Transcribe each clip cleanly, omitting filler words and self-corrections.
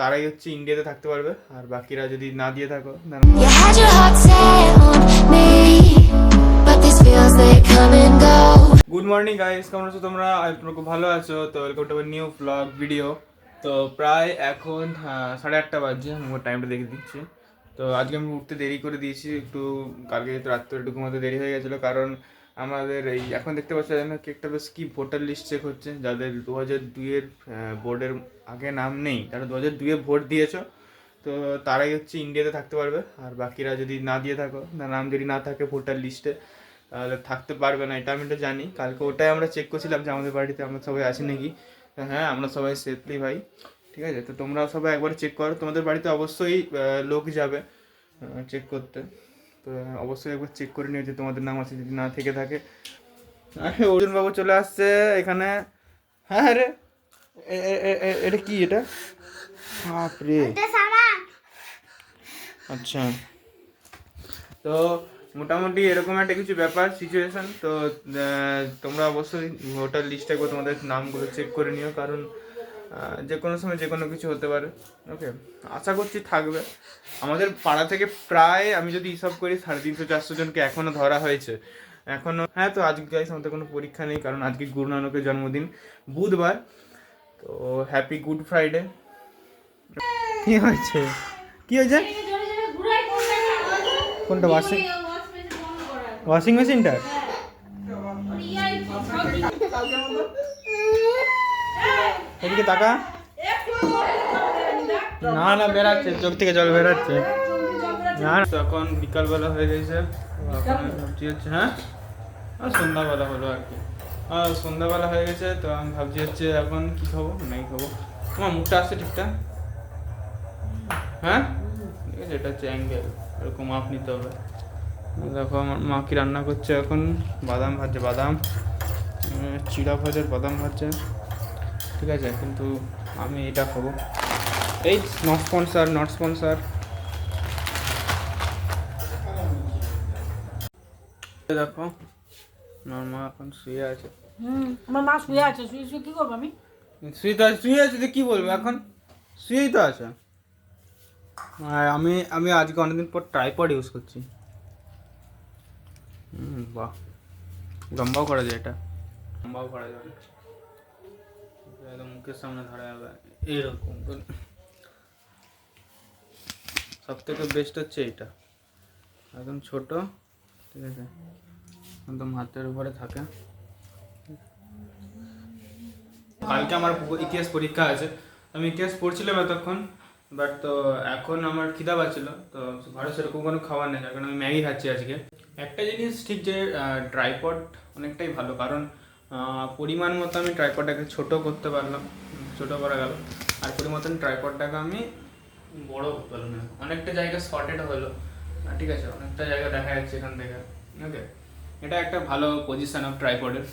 তারাই হচ্ছে ইন্ডিয়াতে থাকতে পারবে, আর বাকিরা যদি না দিয়ে থাকো। গুড মর্নিং গাইস, কেমন আছো তোমরা? তোমরা খুব ভালো আছো তো? Welcome to new blog video. তো প্রায় এখন 8:30 বাজছে, আমি টাইমটা দেখে দিচ্ছি। তো আজকে আমি উঠতে দেরি করে দিয়েছি একটু, কালকে তো রাত্রে একটু ঘুমাতে দেরি হয়ে গেছিলো, কারণ আমাদের এই এখন দেখতে পাচ্ছি যেন কেকটা বেশ কি ভোটার লিস্ট চেক হচ্ছে, যাদের 2002-এর বোর্ডের আগে নাম নেই, তারা 2002-এ ভোট দিয়েছো, তো তারাই হচ্ছে ইন্ডিয়াতে থাকতে পারবে। আর বাকিরা যদি না দিয়ে থাকো, নাম যদি না থাকে ভোটার লিস্টে, তাহলে থাকতে পারবে না। এটা আমি তো জানি, কালকে ওটাই আমরা চেক করছিলাম যে আমাদের বাড়িতে আমরা সবাই আছি নাকি। হ্যাঁ, আমরা সবাই সেফলি ভাই, ঠিক আছে। তো তোমরা সবাই একবার চেক করো, তোমাদের বাড়িতে অবশ্যই লোক যাবে চেক করতে, তো অবশ্যই একবার চেক করে নিও যে তোমাদের নাম আছে, যদি না থেকে থাকে। আরে অর্জুন বাবু চলে আসছে এখানে। হ্যাঁ রে, এটা কি? এটা বাপরে, আচ্ছা। তো মোটামুটি এরকম একটা কিছু ব্যাপার সিচুয়েশন। তো তোমরা অবশ্যই ভোটার লিস্টে একবার তোমাদের নামগুলো চেক করে নিও, কারণ যে কোনো সময় যে কোনো কিছু হতে পারে। ওকে, আশা করছি থাকবে। আমাদের পাড়া থেকে প্রায়, আমি যদি হিসাব করি, 350-400 জনকে এখনও ধরা হয়েছে এখনও। হ্যাঁ, তো আজকে গাইস আমাদের কোনো পরীক্ষা নেই, কারণ আজকে গুরু নানকের জন্মদিন, বুধবার। তো হ্যাপি গুড ফ্রাইডে। কি হয়েছে? কি হয়েছে? কোনটা? ওয়াশিং মেশিনটা? এদিকে তাকা। না না, বেরাচ্ছে, চোখ থেকে জল বেরাচ্ছে। না, এখন বিকালবেলা হয়ে গেছে, এখন ভাবছি হচ্ছে, হ্যাঁ সন্ধ্যাবেলা হলো আর কি। সন্ধ্যাবেলা হয়ে গেছে, তো আমি ভাবছি হচ্ছে এখন কি খাবো, নাই খাবো। আমার মুখটা আসছে ঠিকঠাক? হ্যাঁ ঠিক আছে, এটা হচ্ছে অ্যাঙ্গেল, এরকম মাপ নিতে হবে। দেখো আমার মা কি রান্না করছে এখন, বাদাম ভাজছে, বাদাম চিড়া ভাজার বাদাম ভাজছে, ঠিক আছে। কিন্তু আমি এটা খাবো, এই নট স্পন্সার, নট স্পন্সার। দেখো আমার মা এখন শুয়ে আছে। আমার মা শুয়ে আছে, শুয়ে শুয়ে কি করবো আমি? শুয়ে আছে তো কি বলবো, এখন শুয়েই তো আছে। আর আমি আমি আজকে অনেকদিন পর ট্রাইপড ইউজ করছি। বাহ, লম্বাও করা যায়, এটা লম্বাও করা যাবে, একদম মুখের সামনে ধরা যাবে এরকম। সব থেকে বেস্ট হচ্ছে এইটা, একদম ছোট, ঠিক আছে, একদম হাতের উপরে থাকে। কালকে আমার ইতিহাস পরীক্ষা আছে, আমি ইতিহাস পড়ছিলাম এতক্ষণ, বাট তো এখন আমার খিদা পাচ্ছিল, তো ঘরে সেরকম কোনো খাবার নেই, কারণ আমি ম্যাগি খাচ্ছি আজকে। একটা জিনিস ঠিক যে ট্রাইপড অনেকটাই ভালো, কারণ পরিমাণ মতো আমি ট্রাইপডটাকে ছোটো করতে পারলাম, ছোটো করা গেল, আর পরিমাণ ট্রাইপডটাকে আমি বড় করতে পারলাম না, অনেকটা জায়গা শর্টেড হলো, ঠিক আছে, অনেকটা জায়গা দেখা যাচ্ছে এখান থেকে। ওকে, এটা একটা ভালো পজিশন অফ ট্রাইপডের।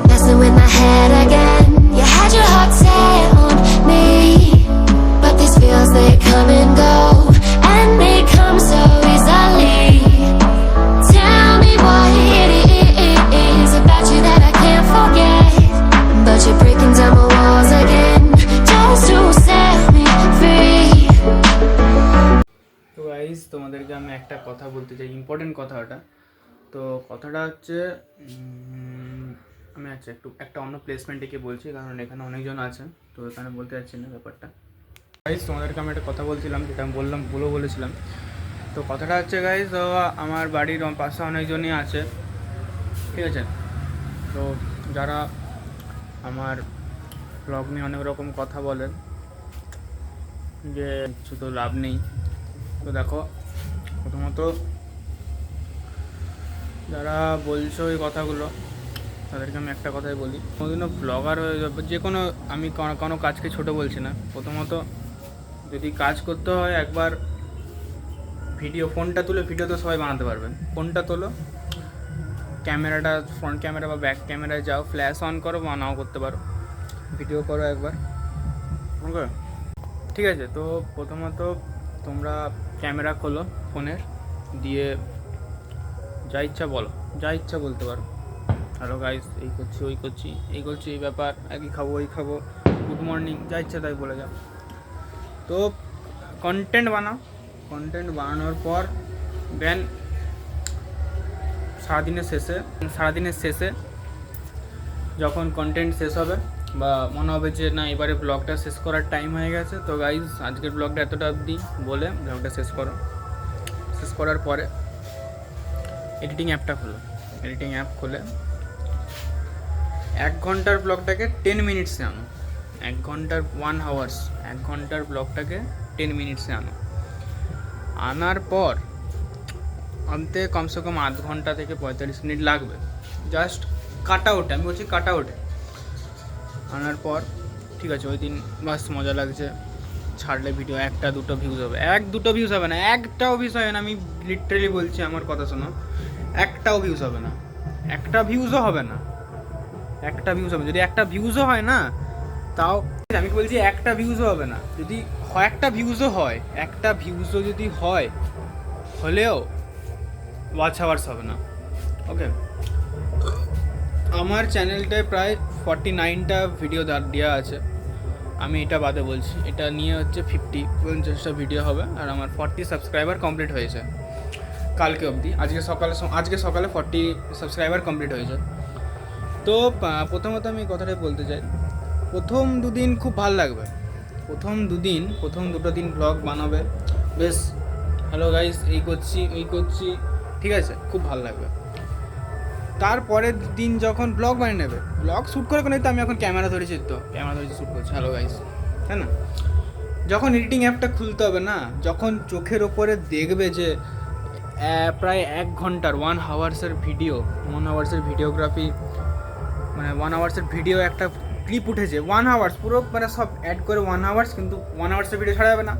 Messing with my head again. You had your heart set on me, but these feels, they come and go, and they come so easily. Tell me what it is about you that I can't forget, but you're breaking down my walls again just to set me free. তো guys, তোমাদেরকে আমি একটা কথা বলতে চাই, important কথা ওটা। তো কথাটা হচ্ছে, আমি আচ্ছা একটা অন্য প্লেসমেন্টে গিয়ে বলছি, কারণ এখানে অনেকজন আছে, তো এখানে বলতে চাচ্ছি না ব্যাপারটা। গাইস, তোমাদেরকে আমি একটা কথা বলছিলাম, যেটা আমি বলেছিলাম। তো কথাটা হচ্ছে গাইস, তো আমার বাড়ির পাশে অনেকজনই আছে, ঠিক আছে। তো যারা আমার ব্লগ নিয়ে অনেক রকম কথা বলেন যে কিছু তো লাভ নেই। তো দেখো, প্রথমত যারা বলছো এই কথাগুলো, তাদেরকে আমি একটা কথাই বলি, কোনোদিনও ব্লগার হয়ে যাবে, যে কোনো, আমি কোনো কাজকে ছোট বলছি না। প্রথমত যদি কাজ করতে হয়, একবার ফোনটা তুলে ভিডিও তো সবাই বানাতে পারবেন, ফোনটা তোলো, ক্যামেরাটা, ফ্রন্ট ক্যামেরা বা ব্যাক ক্যামেরায় যাও, ফ্ল্যাশ অন করো বা নাও করতে পারো, ভিডিও করো একবার, ওকে, ঠিক আছে। তো প্রথমত তোমরা ক্যামেরা খোলো ফোনের, দিয়ে যা ইচ্ছা বলো, যা ইচ্ছা বলতে পারো। হ্যালো গাইস, এই করছি ওই করছি, এই করছি এই ব্যাপার, একই খাবো ওই খাবো, গুড মর্নিং, যা ইচ্ছা তাই বলে যাও। তো কন্টেন্ট বানাও, কন্টেন্ট বানানোর পর দেন সারাদিনের শেষে যখন কন্টেন্ট শেষ হবে বা মনে হবে যে না এবারে ব্লগটা শেষ করার টাইম হয়ে গেছে, তো গাইজ আজকের ব্লগটা এতটা অবধি বলে ব্লগটা শেষ করো। শেষ করার পরে এডিটিং অ্যাপটা খোলো, এডিটিং অ্যাপ খুলে 1 ঘন্টার ব্লগটাকে 10 মিনিটসে আনো। 1 ঘন্টার 1 আওয়ার্স 1 ঘন্টার ব্লগটাকে 10 মিনিটসে আনো। আনার পর আনতে কমসে কম আধ ঘন্টা থেকে 45 মিনিট লাগবে, জাস্ট কাটা ওঠে, আমি বলছি কাটা ওঠে। আনার পর ঠিক আছে, ওই দিন বাস মজা লাগছে, ছাড়লে ভিডিও 1-2 ভিউজ হবে, 1-2 ভিউজ হবে না, একটাও ভিউজ হবে না, আমি লিটারেলি বলছি, আমার কথা শোনো, একটাও ভিউজ হবে না, একটা ভিউজও হবে না, একটা ভিউজ হবে, যদি একটা ভিউজও হয় না তাও আমি বলছি একটা ভিউজও হবে না, যদি একটা ভিউজও হয়, একটা ভিউজও যদি হয় হলেও ওয়াচ আওয়ার্স হবে না। ওকে, আমার চ্যানেলটায় প্রায় 49টা ভিডিও দেওয়া আছে, আমি এটা বাদে বলছি, এটা নিয়ে হচ্ছে 50-50টা ভিডিও হবে, আর আমার 40 সাবস্ক্রাইবার কমপ্লিট হয়েছে কালকে অবধি। আজকে সকালে 40 সাবস্ক্রাইবার কমপ্লিট হয়েছে। তো প্রথমত আমি কথাটাই বলতে চাই, প্রথম 2 দিন খুব ভালো লাগবে, প্রথম 2 দিন ব্লগ বানাবে, বেশ হ্যালো গাইস এই করছি ওই করছি, ঠিক আছে, খুব ভালো লাগবে। তারপরের দিন যখন ব্লগ বানিয়ে নেবে, ব্লগ শ্যুট করে কোনো, তো আমি এখন ক্যামেরা ধরেছি, শ্যুট করছি, হ্যালো গাইস, তাই না? যখন এডিটিং অ্যাপটা খুলতে হবে না, যখন চোখের ওপরে দেখবে যে প্রায় 1 ঘন্টার 1 আওয়ার্সের ভিডিওগ্রাফি, মানে 1 আওয়ার্সের ভিডিও একটা ক্লিপ উঠেছে, 1 আওয়ার্স পুরো, মানে সব অ্যাড করে 1 আওয়ার্স, কিন্তু 1 আওয়ার্সের ভিডিও ছাড়া যাবে না।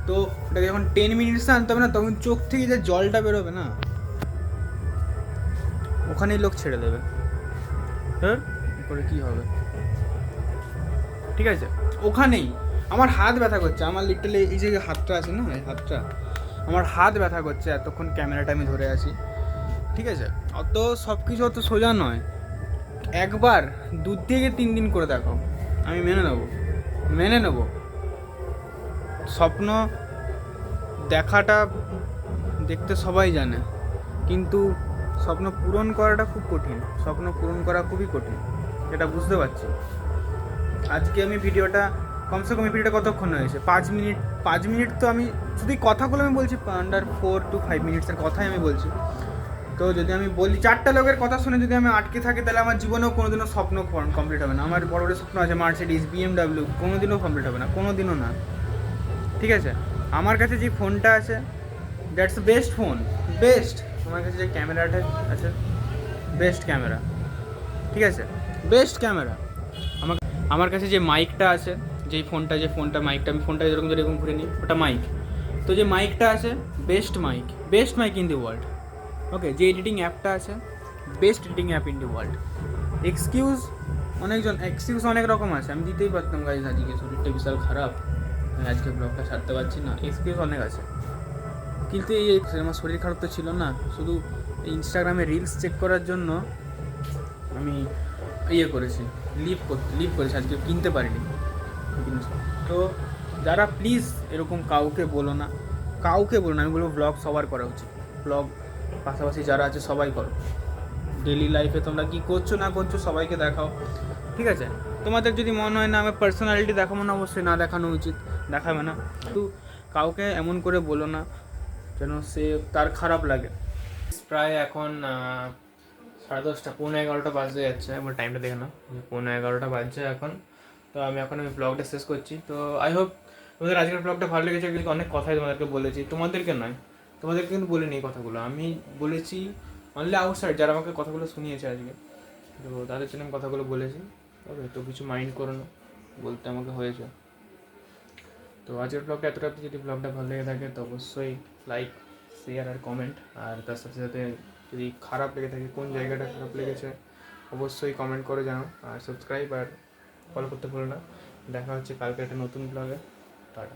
তো ওটাকে যখন 10 মিনিটসে আনতে হবে না, তখন চোখ থেকে যে জলটা বেরোবে না, ওখানেই লোক ছেড়ে দেবে, করে কী হবে, ঠিক আছে? ওখানেই আমার হাত ব্যথা করছে, আমার লিটারলি এই যে হাতটা আছে না, এই হাতটা আমার হাত ব্যথা করছে, এতক্ষণ ক্যামেরাটা আমি ধরে আছি, ঠিক আছে? অত সব কিছু অত সোজা নয়, একবার 2 থেকে 3 দিন করে দেখো, আমি মেনে নেব। স্বপ্ন দেখাটা দেখতে সবাই জানে, কিন্তু স্বপ্ন পূরণ করাটা খুব কঠিন, স্বপ্ন পূরণ করা খুবই কঠিন, এটা বুঝতে পারছি। আজকে আমি ভিডিওটা কমসে কম, ভিডিওটা কতক্ষণ হয়েছে, 5 মিনিট, তো আমি শুধু কথাগুলো আমি বলছি, আন্ডার 4 to 5 মিনিটসের কথাই আমি বলছি। তো যদি আমি বলি 4টা লোকের কথা শুনে যদি আমি আটকে থাকি, তাহলে আমার জীবনেও কোনোদিনও স্বপ্ন কমপ্লিট হবে না। আমার বড় বড় স্বপ্ন আছে, মার্সিডিজ, BMW, কোনোদিনও কমপ্লিট হবে না, কোনোদিনও না, ঠিক আছে? আমার কাছে যে ফোনটা আছে, দ্যাটস বেস্ট ফোন, বেস্ট। আমার কাছে যে ক্যামেরাটা আছে, বেস্ট ক্যামেরা, ঠিক আছে, বেস্ট ক্যামেরা। আমার কাছে যে মাইকটা আছে, যে মাইকটা, আমি ফোনটা যেরকম ঘুরে নিই, ওটা মাইক। তো যে মাইকটা আছে, best mic in the world. Okay, যে এডিটিং অ্যাপটা আছে, best editing app in the world. Excuse অনেক রকম আছে, আমি দিতেই পারতাম গাইজ, আজকে শরীরটা বিশাল খারাপ, আমি আজকে ব্লগটা ছাড়তে পারছি না, এক্সকিউজ অনেক আছে, কিন্তু এই আমার শরীর খারাপ তো ছিল না, শুধু ইনস্টাগ্রামে রিলস চেক করার জন্য আমি করেছি, লিভ করেছি, আজকে কিনতে পারিনি জিনিস। তো যারা প্লিজ এরকম কাউকে বলো না, আমি বলবো ব্লগ সবার করা উচিত, ব্লগ পাশাপাশি যারা আছে সবাই করো, ডেলি লাইফে তোমরা কী করছো না করছো সবাইকে দেখাও, ঠিক আছে? তোমাদের যদি মনে হয় না আমার পার্সোনালিটি দেখাবো না, অবশ্যই না দেখানো উচিত, দেখাবে না, কিন্তু কাউকে এমন করে বলো না যেন তার খারাপ লাগে। প্রায় এখন 10:30, 11:45 বাজতে যাচ্ছে, আমার টাইমটা দেখে নাও, 11:45 বাজছে এখন। তো আমি ব্লগটা শেষ করছি। তো আই হোপ তোমাদের আজকের ব্লগটা ভালো লেগেছে, কিন্তু অনেক কথাই তোমাদেরকে বলেছি, তোমাদেরকে কিন্তু বলিনি এই কথাগুলো, আমি বলেছি অনলি আউটসাইড, যারা আমাকে কথাগুলো শুনিয়েছে আজকে, তো তাদের জন্য আমি কথাগুলো বলেছি। ওকে, তো কিছু মাইন্ড করো না, বলতে আমাকে হয়েছে। তো আজকের ব্লগটা এতটা, যদি ব্লগটা ভালো লেগে থাকে তো অবশ্যই লাইক, শেয়ার আর কমেন্ট, আর তার সাথে সাথে যদি খারাপ লেগে থাকে, কোন জায়গাটা খারাপ লেগেছে অবশ্যই কমেন্ট করে জানাও, আর সাবস্ক্রাইব আর ফলো করতে ভুলো না। দেখা হচ্ছে কালকে একটা নতুন ব্লগে, টাটা।